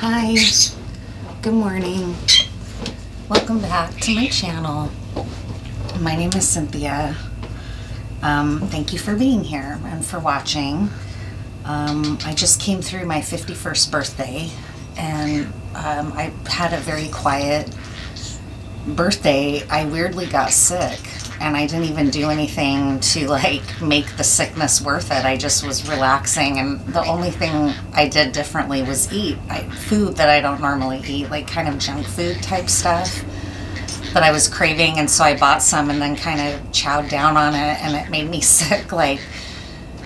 Hi, good morning. Welcome back to my channel. My name is Cynthia. Thank you for being here and for watching. I just came through my 51st birthday and I had a very quiet birthday. I weirdly got sick and I didn't even do anything to make the sickness worth it. I just was relaxing, and the only thing I did differently was eat food that I don't normally eat, like kind of junk food type stuff that I was craving, and so I bought some and then kind of chowed down on it, and it made me sick,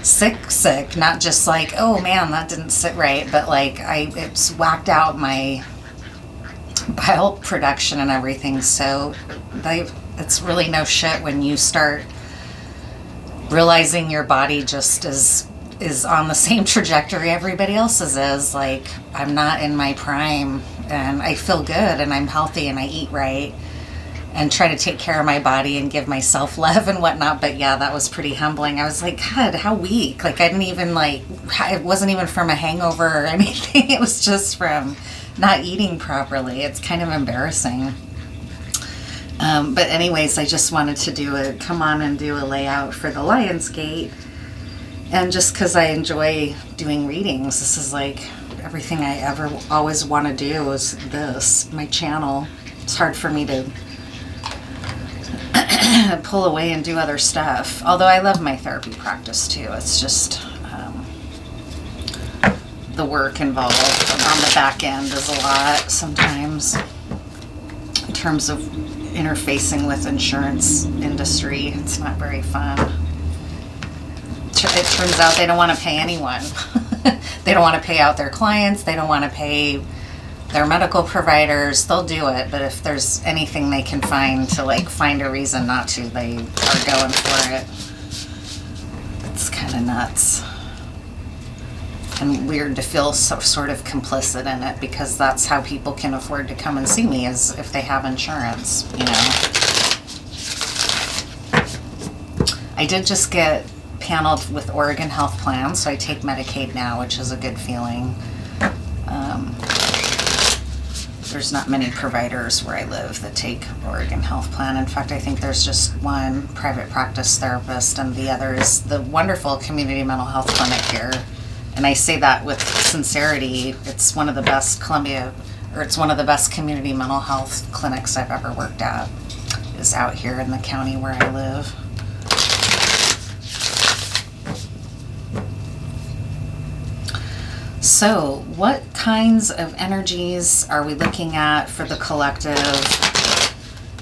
sick, not just oh man, that didn't sit right, but it's whacked out my bile production and everything. So it's really no shit when you start realizing your body just is on the same trajectory everybody else's is. I'm not in my prime and I feel good and I'm healthy and I eat right and try to take care of my body and give myself love and whatnot. But yeah, that was pretty humbling. I was like, God, how weak. I didn't even it wasn't even from a hangover or anything. It was just from not eating properly. It's kind of embarrassing. But anyways, I just wanted to come on and do a layout for the Lionsgate. And just because I enjoy doing readings, this is everything I ever always want to do is this, my channel. It's hard for me to pull away and do other stuff. Although I love my therapy practice too. It's just the work involved on the back end is a lot sometimes in terms of interfacing with insurance industry. It's not very fun. It turns out they don't want to pay anyone. They don't want to pay out their clients. They don't want to pay their medical providers. They'll do it, but if there's anything they can find to find a reason not to, they are going for it. It's kind of nuts and weird to feel sort of complicit in it, because that's how people can afford to come and see me, is if they have insurance, I did just get paneled with Oregon Health Plan, so I take Medicaid now, which is a good feeling. There's not many providers where I live that take Oregon Health Plan. In fact, I think there's just one private practice therapist, and the other is the wonderful community mental health clinic here. And I say that with sincerity. It's one of the best it's one of the best community mental health clinics I've ever worked at, is out here in the county where I live. So, what kinds of energies are we looking at for the collective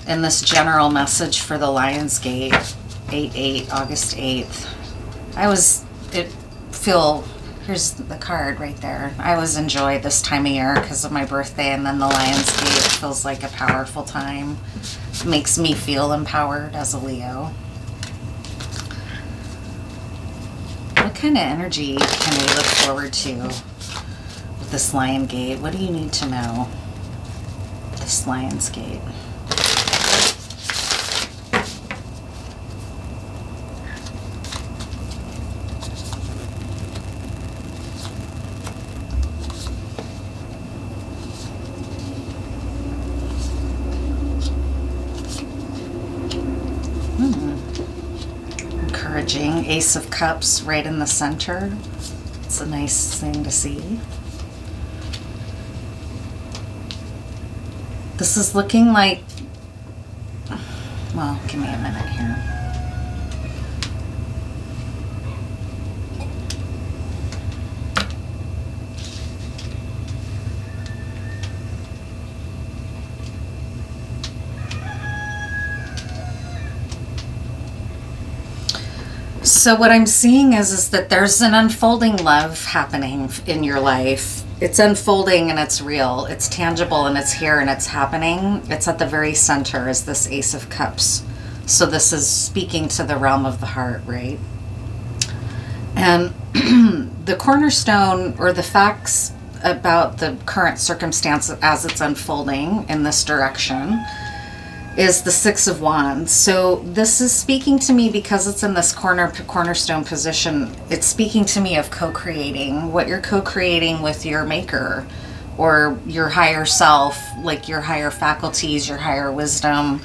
in this general message for the Lionsgate, 8/8, August 8th? Here's the card right there. I always enjoy this time of year because of my birthday, and then the Lionsgate feels like a powerful time. It makes me feel empowered as a Leo. What kind of energy can we look forward to with this Lionsgate? What do you need to know? This Lionsgate. Encouraging. Ace of Cups right in the center. It's a nice thing to see. This is looking well, give me a minute here. So what I'm seeing is that there's an unfolding love happening in your life. It's unfolding and it's real. It's tangible and it's here and it's happening. It's at the very center is this Ace of Cups. So this is speaking to the realm of the heart, right? And the cornerstone or the facts about the current circumstance as it's unfolding in this direction is the Six of Wands. So this is speaking to me because it's in this cornerstone position. It's speaking to me of co-creating, what you're co-creating with your maker, or your higher self, like your higher faculties, your higher wisdom,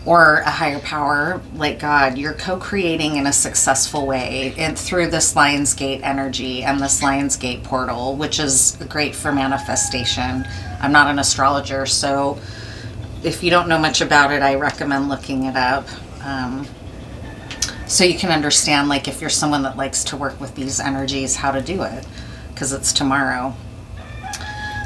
or a higher power like God, you're co-creating in a successful way and through this Lionsgate energy and this Lionsgate portal, which is great for manifestation. I'm not an astrologer, so if you don't know much about it, I recommend looking it up. So you can understand, like, if you're someone that likes to work with these energies, how to do it, because it's tomorrow.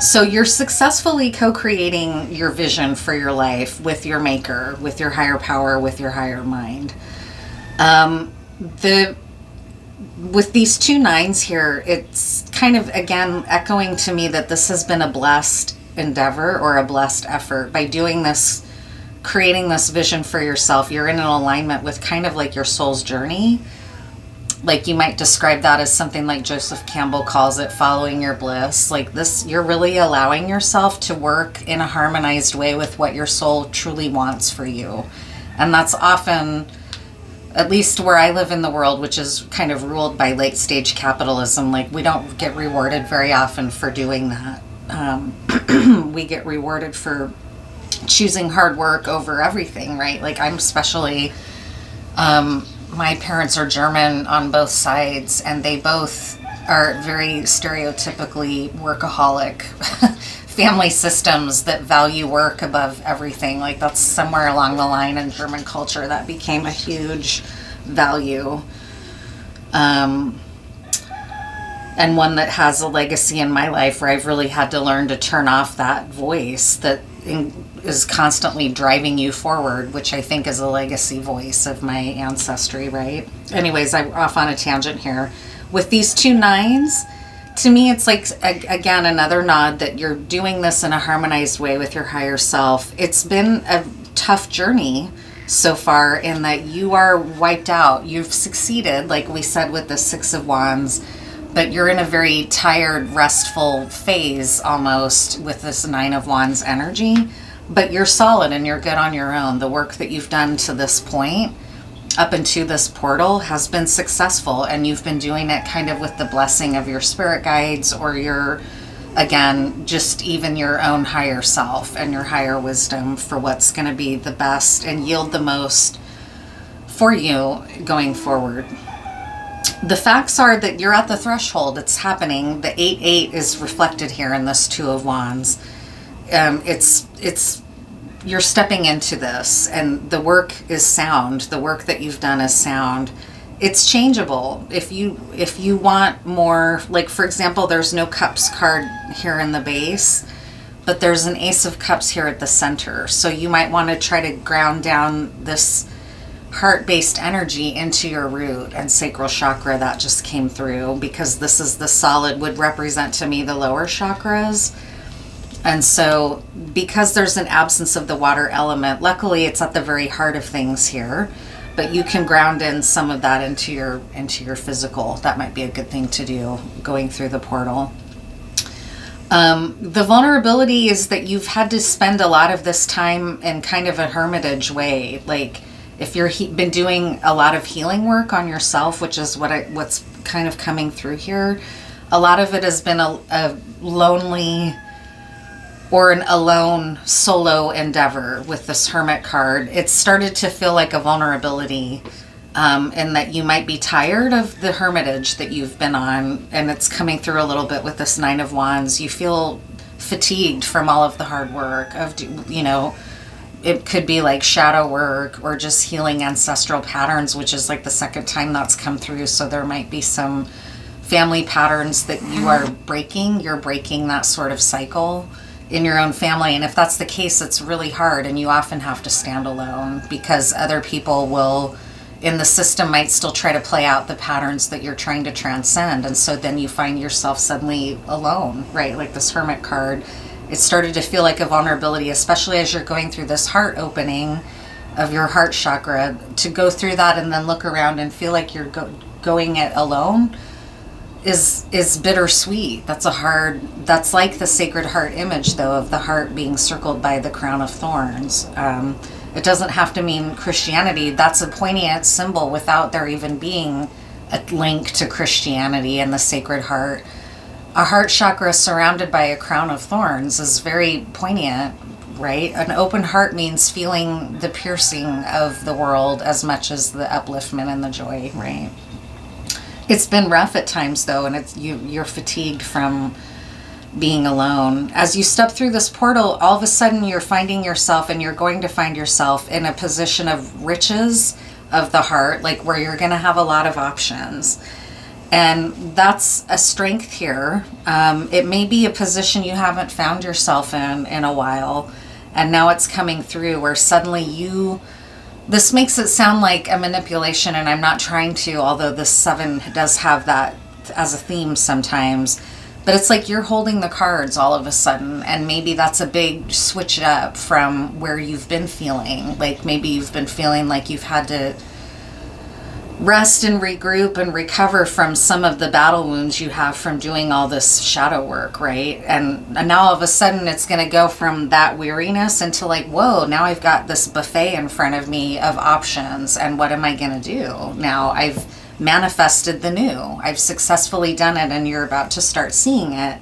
So you're successfully co-creating your vision for your life with your maker, with your higher power, with your higher mind. With these 2 9s here, it's kind of, again, echoing to me that this has been a blessed endeavor or a blessed effort. By doing this, creating this vision for yourself, you're in an alignment with kind of like your soul's journey. Like, you might describe that as something like Joseph Campbell calls it, following your bliss. Like this, you're really allowing yourself to work in a harmonized way with what your soul truly wants for you. And that's often, at least where I live in the world, which is kind of ruled by late stage capitalism, like we don't get rewarded very often for doing that. We get rewarded for choosing hard work over everything, right? Like, I'm especially, my parents are German on both sides, and they both are very stereotypically workaholic family systems that value work above everything. Like, that's somewhere along the line in German culture that became a huge value. And one that has a legacy in my life where I've really had to learn to turn off that voice that is constantly driving you forward, which I think is a legacy voice of my ancestry, right? Anyways, I'm off on a tangent here. With these 2 9s, to me, it's like, again, another nod that you're doing this in a harmonized way with your higher self. It's been a tough journey so far in that you are wiped out. You've succeeded, like we said, with the 6 of Wands, but you're in a very tired, restful phase almost with this 9 of Wands energy. But you're solid and you're good on your own. The work that you've done to this point, up into this portal, has been successful, and you've been doing it kind of with the blessing of your spirit guides, or your, again, just even your own higher self and your higher wisdom for what's going to be the best and yield the most for you going forward. The facts are that you're at the threshold. It's happening. The 8-8 is reflected here in this 2 of Wands. You're stepping into this, and the work is sound. The work that you've done is sound. It's changeable. If you want more, like, for example, there's no Cups card here in the base, but there's an Ace of Cups here at the center. So you might want to try to ground down this heart-based energy into your root and sacral chakra. That just came through because this is the solid, would represent to me the lower chakras. And so because there's an absence of the water element, luckily it's at the very heart of things here, but you can ground in some of that into your physical. That might be a good thing to do going through the portal. The vulnerability is that you've had to spend a lot of this time in kind of a hermitage way. Like, if you've been doing a lot of healing work on yourself, which is what's kind of coming through here, a lot of it has been a lonely or an alone solo endeavor with this Hermit card. It's started to feel like a vulnerability, in that you might be tired of the hermitage that you've been on, and it's coming through a little bit with this 9 of Wands. You feel fatigued from all of the hard work of, it could be like shadow work or just healing ancestral patterns, which is like the second time that's come through. So there might be some family patterns that you are breaking. You're breaking that sort of cycle in your own family. And if that's the case, it's really hard, and you often have to stand alone because other people will in the system might still try to play out the patterns that you're trying to transcend. And so then you find yourself suddenly alone, right? Like this Hermit card. It started to feel like a vulnerability, especially as you're going through this heart opening of your heart chakra. To go through that and then look around and feel like you're going it alone is bittersweet. That's like the Sacred Heart image, though, of the heart being circled by the crown of thorns. It doesn't have to mean Christianity. That's a poignant symbol without there even being a link to Christianity and the Sacred Heart. A heart chakra surrounded by a crown of thorns is very poignant, right? An open heart means feeling the piercing of the world as much as the upliftment and the joy, right? It's been rough at times though, and you're fatigued from being alone. As you step through this portal, all of a sudden you're finding yourself, and you're going to find yourself in a position of riches of the heart, like where you're going to have a lot of options. And that's a strength here. It may be a position you haven't found yourself in a while, and now it's coming through where suddenly this makes it sound like a manipulation, and I'm not trying to, although this 7 does have that as a theme sometimes. But it's like you're holding the cards all of a sudden, and maybe that's a big switch up from where you've been feeling. Like maybe you've been feeling like you've had to rest and regroup and recover from some of the battle wounds you have from doing all this shadow work, right? And now all of a sudden it's going to go from that weariness into like, whoa, now I've got this buffet in front of me of options, and what am I going to do? Now I've manifested the new. I've successfully done it, and you're about to start seeing it.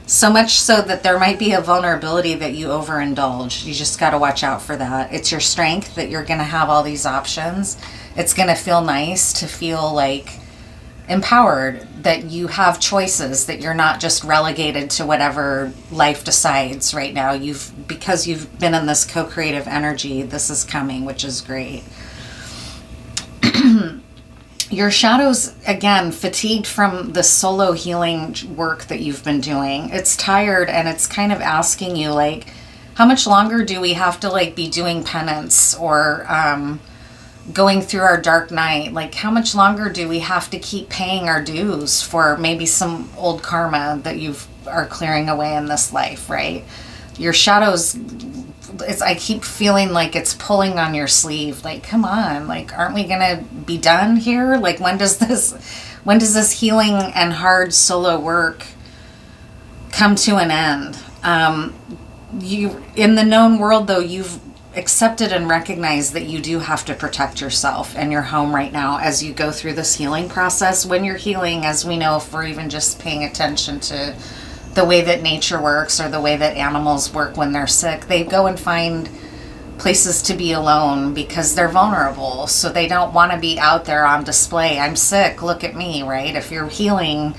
So much so that there might be a vulnerability that you overindulge. You just got to watch out for that. It's your strength that you're going to have all these options. It's going to feel nice to feel like empowered, that you have choices, that you're not just relegated to whatever life decides right now. Because you've been in this co-creative energy, this is coming, which is great. Your shadows, again, fatigued from the solo healing work that you've been doing. It's tired, and it's kind of asking you, like, how much longer do we have to, like, be doing penance or going through our dark night? Like, how much longer do we have to keep paying our dues for maybe some old karma that you are clearing away in this life, right? Your shadows, I keep feeling like it's pulling on your sleeve. Like, come on, like, aren't we gonna be done here? Like, when does this healing and hard solo work come to an end? You, in the known world though, you've accepted and recognized that you do have to protect yourself and your home right now as you go through this healing process. When you're healing, as we know, if we're even just paying attention to the way that nature works or the way that animals work when they're sick, they go and find places to be alone because they're vulnerable. So they don't want to be out there on display. I'm sick, look at me, right? If you're healing,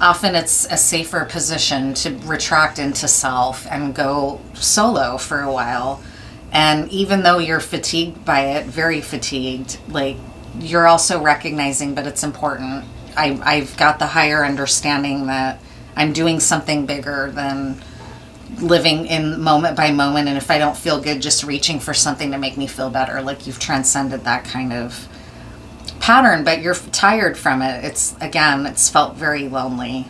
often it's a safer position to retract into self and go solo for a while. And even though you're fatigued by it, very fatigued, like, you're also recognizing, but it's important. I've got the higher understanding that I'm doing something bigger than living in moment by moment, and if I don't feel good, just reaching for something to make me feel better. Like, you've transcended that kind of pattern, but you're tired from it. It's felt very lonely.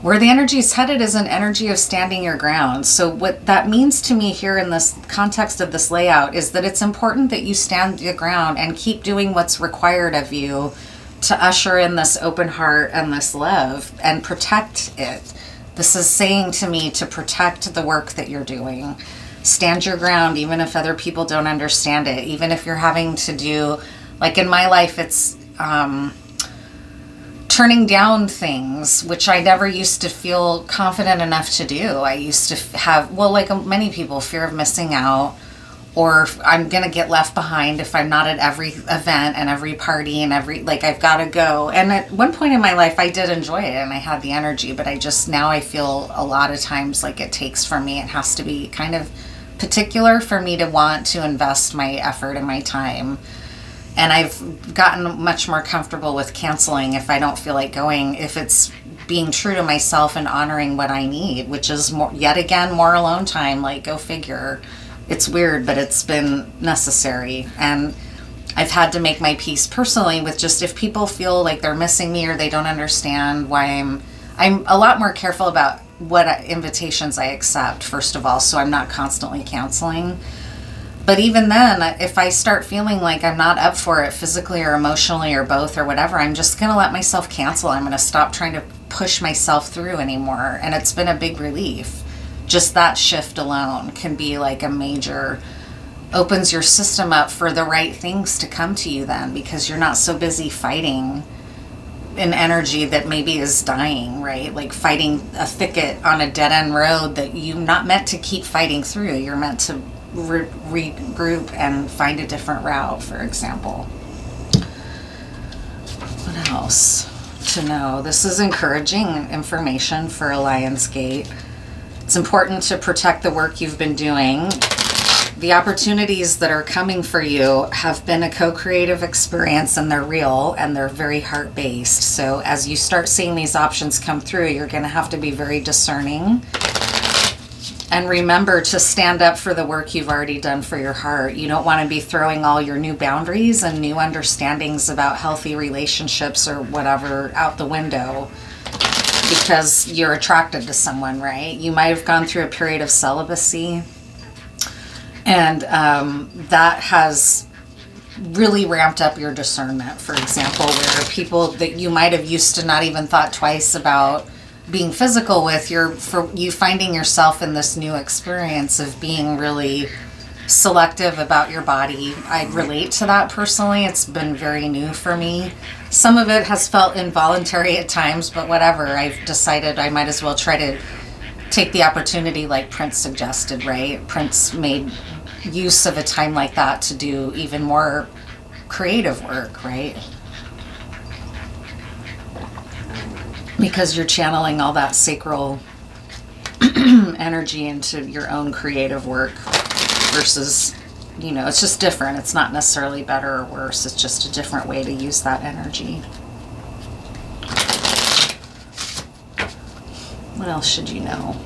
Where the energy is headed is an energy of standing your ground. So what that means to me here in this context of this layout is that it's important that you stand your ground and keep doing what's required of you to usher in this open heart and this love and protect it. This is saying to me to protect the work that you're doing. Stand your ground, even if other people don't understand it. Even if you're having to do, like in my life, it's turning down things, which I never used to feel confident enough to do. I used to have, well, like many people, fear of missing out, or I'm going to get left behind if I'm not at every event and every party and I've got to go. And at one point in my life, I did enjoy it and I had the energy, but now I feel a lot of times like it takes from me. It has to be kind of particular for me to want to invest my effort and my time. And I've gotten much more comfortable with canceling if I don't feel like going, if it's being true to myself and honoring what I need, which is more alone time. Like, go figure. It's weird, but it's been necessary. And I've had to make my peace personally with just, if people feel like they're missing me or they don't understand why I'm a lot more careful about what invitations I accept, first of all, so I'm not constantly canceling. But even then, if I start feeling like I'm not up for it physically or emotionally or both or whatever, I'm just going to let myself cancel. I'm going to stop trying to push myself through anymore. And it's been a big relief. Just that shift alone can be like a major, opens your system up for the right things to come to you then, because you're not so busy fighting an energy that maybe is dying, right? Like fighting a thicket on a dead-end road that you're not meant to keep fighting through. You're meant to regroup and find a different route, for example. What else to know? This is encouraging information for a Lion's Gate. It's important to protect the work you've been doing. The opportunities that are coming for you have been a co-creative experience, and they're real, and they're very heart-based. So as you start seeing these options come through, you're going to have to be very discerning. And remember to stand up for the work you've already done for your heart. You don't want to be throwing all your new boundaries and new understandings about healthy relationships or whatever out the window because you're attracted to someone, right? You might have gone through a period of celibacy, and that has really ramped up your discernment, for example, where people that you might have used to not even thought twice about being physical with, you finding yourself in this new experience of being really selective about your body. I relate to that personally. It's been very new for me. Some of it has felt involuntary at times, but whatever. I've decided I might as well try to take the opportunity like Prince suggested, right? Prince made use of a time like that to do even more creative work, right? Because you're channeling all that sacral energy into your own creative work versus, it's just different. It's not necessarily better or worse. It's just a different way to use that energy. What else should you know?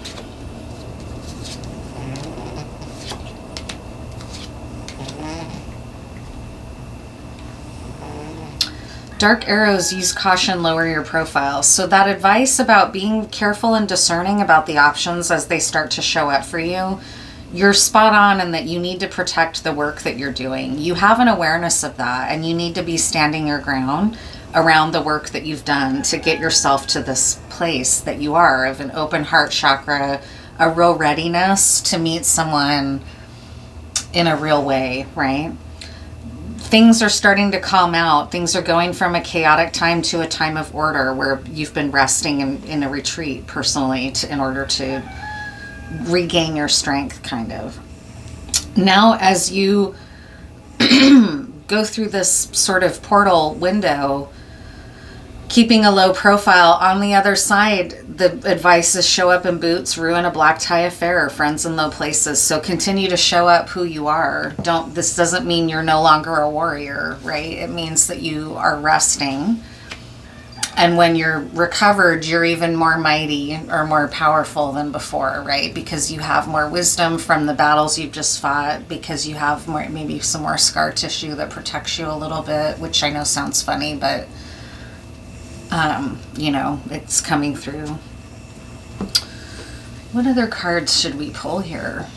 Dark arrows, use caution, lower your profile. So that advice about being careful and discerning about the options as they start to show up for you, you're spot on in that you need to protect the work that you're doing. You have an awareness of that, and you need to be standing your ground around the work that you've done to get yourself to this place that you are of an open heart chakra, a real readiness to meet someone in a real way, right? Things are starting to calm out. Things are going from a chaotic time to a time of order where you've been resting in a retreat personally in order to regain your strength, kind of. Now, as you go through this sort of portal window, keeping a low profile, on the other side, the advice is show up in boots, ruin a black tie affair, friends in low places. So continue to show up who you are. This doesn't mean you're no longer a warrior, right? It means that you are resting. And when you're recovered, you're even more mighty or more powerful than before, right? Because you have more wisdom from the battles you've just fought, because you have more, maybe some more scar tissue that protects you a little bit, which I know sounds funny, but it's coming through. What other cards should we pull here?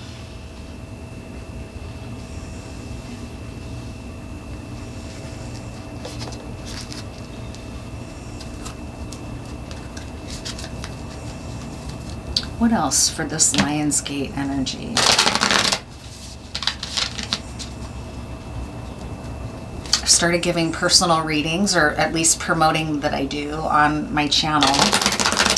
What else for this Lion's Gate energy? I've started giving personal readings, or at least promoting that I do on my channel.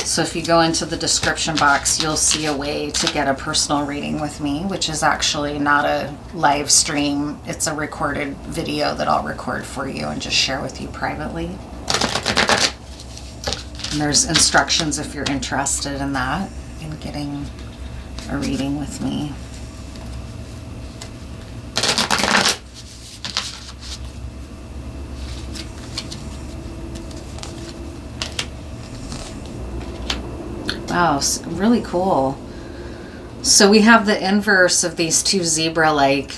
So if you go into the description box, you'll see a way to get a personal reading with me, which is actually not a live stream. It's a recorded video that I'll record for you and just share with you privately. And there's instructions if you're interested in that, in getting a reading with me. Wow, really cool. So we have the inverse of these two zebra-like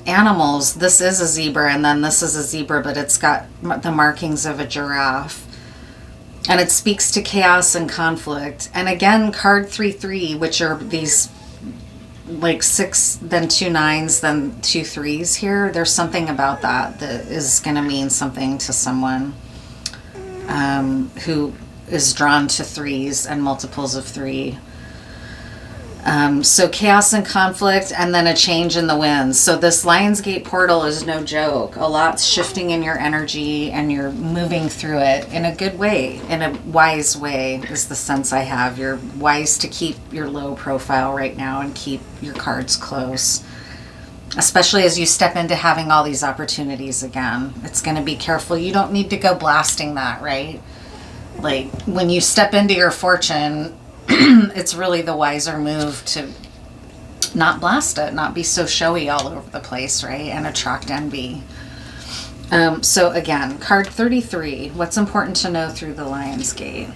animals. This is a zebra, and then this is a zebra, but it's got the markings of a giraffe. And it speaks to chaos and conflict. And again, card 3-3, which are these like 6, then 2 9s, then 2 3s here. There's something about that is going to mean something to someone who is drawn to 3s and multiples of 3. So chaos and conflict, and then a change in the winds. So this Lionsgate portal is no joke. A lot's shifting in your energy, and you're moving through it in a good way, in a wise way is the sense I have. You're wise to keep your low profile right now and keep your cards close, especially as you step into having all these opportunities again. It's going to be careful. You don't need to go blasting that, right? Like when you step into your fortune, it's really the wiser move to not blast it, not be so showy all over the place, right? And attract envy. So again, card 33, what's important to know through the Lionsgate?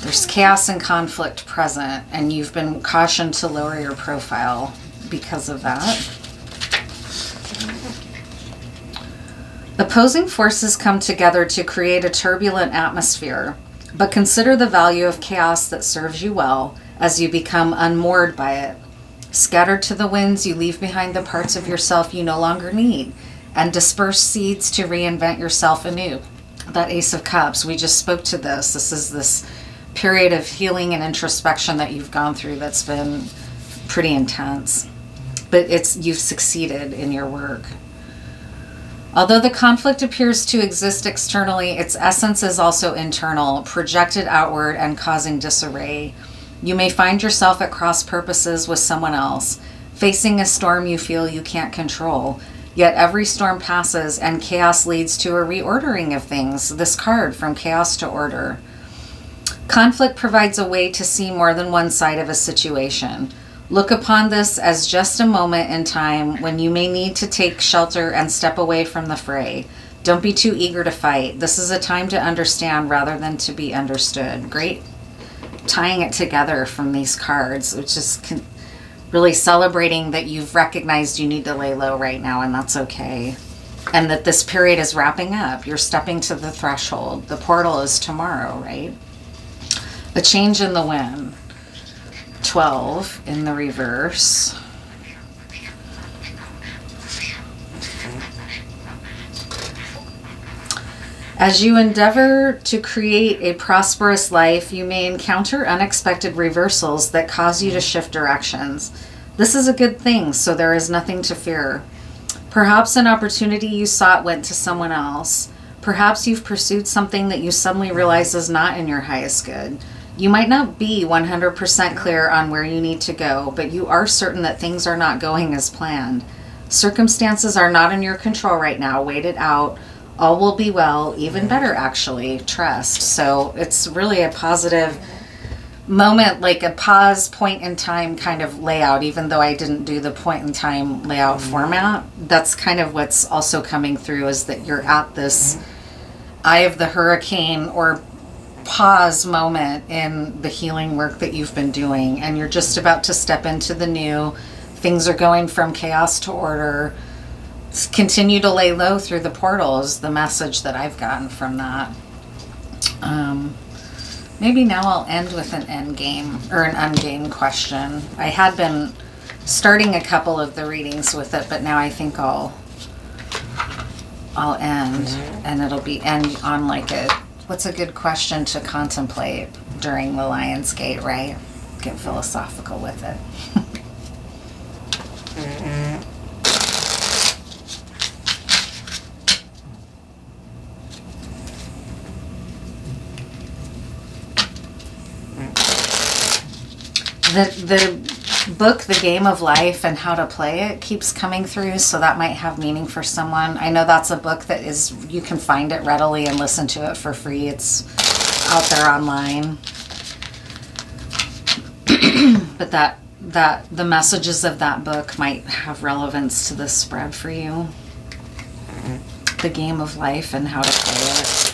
There's chaos and conflict present, and you've been cautioned to lower your profile because of that. Opposing forces come together to create a turbulent atmosphere, but consider the value of chaos that serves you well as you become unmoored by it. Scattered to the winds, you leave behind the parts of yourself you no longer need, and disperse seeds to reinvent yourself anew. That Ace of Cups, we just spoke to this. This is this period of healing and introspection that you've gone through that's been pretty intense. But you've succeeded in your work. Although the conflict appears to exist externally, its essence is also internal, projected outward and causing disarray. You may find yourself at cross purposes with someone else, facing a storm you feel you can't control. Yet every storm passes and chaos leads to a reordering of things. This card, From Chaos to Order. Conflict provides a way to see more than one side of a situation. Look upon this as just a moment in time when you may need to take shelter and step away from the fray. Don't be too eager to fight. This is a time to understand rather than to be understood. Great tying it together from these cards, which is really celebrating that you've recognized you need to lay low right now, and that's okay. And that this period is wrapping up. You're stepping to the threshold. The portal is tomorrow, right? A change in the wind. 12 in the reverse. As you endeavor to create a prosperous life, you may encounter unexpected reversals that cause you to shift directions. This is a good thing, so there is nothing to fear. Perhaps an opportunity you sought went to someone else. Perhaps you've pursued something that you suddenly realize is not in your highest good. You might not be 100% clear on where you need to go, but you are certain that things are not going as planned. Circumstances are not in your control right now. Wait it out. All will be well, even better actually. Trust. So it's really a positive moment, like a pause, point in time kind of layout, even though I didn't do the point in time layout format. That's kind of what's also coming through, is that you're at this eye of the hurricane or pause moment in the healing work that you've been doing, and you're just about to step into the new. Things are going from chaos to order. Continue to lay low through the portals, the message that I've gotten from that. Maybe now I'll end with an end game or an ungame question. I had been starting a couple of the readings with it, but now I think I'll end, and it'll be end on like a, what's a good question to contemplate during the Lionsgate, right? Get philosophical with it. The book, The Game of Life and How to Play It, keeps coming through, so that might have meaning for someone. I know that's a book that is, you can find it readily and listen to it for free. It's out there online. But that the messages of that book might have relevance to this spread for you. The Game of Life and How to Play It.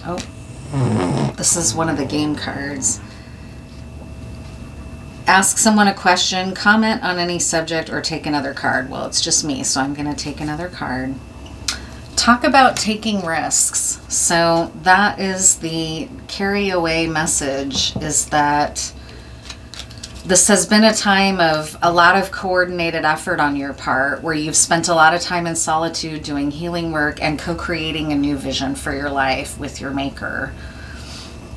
Oh, this is one of the game cards. Ask someone a question, comment on any subject, or take another card. Well, it's just me, so I'm going to take another card. Talk about taking risks. So that is the carry away message, is that This has been a time of a lot of coordinated effort on your part where you've spent a lot of time in solitude doing healing work and co-creating a new vision for your life with your maker.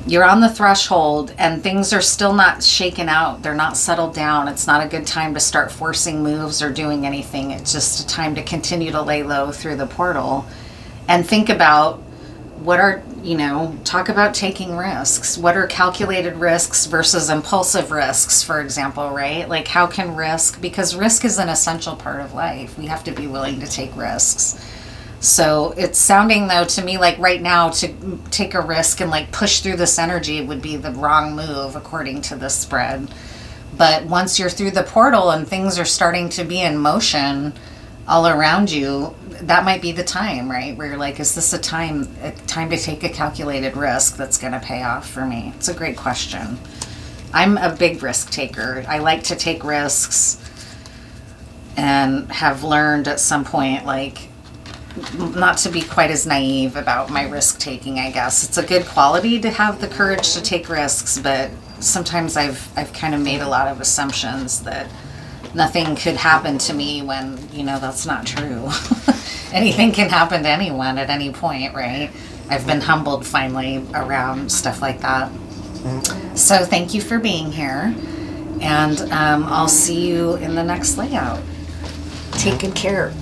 You're on the threshold and things are still not shaken out. They're not settled down. It's not a good time to start forcing moves or doing anything. It's just a time to continue to lay low through the portal and think about talk about taking risks. What are calculated risks versus impulsive risks, for example, right? Like how can because risk is an essential part of life. We have to be willing to take risks. So it's sounding though to me like right now to take a risk and like push through this energy would be the wrong move according to this spread. But once you're through the portal and things are starting to be in motion all around you, that might be the time, right? Where you're like, is this a time to take a calculated risk that's going to pay off for me? It's a great question. I'm a big risk taker. I like to take risks and have learned at some point, like, not to be quite as naive about my risk taking, I guess. It's a good quality to have the courage to take risks, but sometimes I've kind of made a lot of assumptions that nothing could happen to me when, that's not true. Anything can happen to anyone at any point, right? I've been humbled finally around stuff like that. So thank you for being here, and I'll see you in the next layout. Take good care.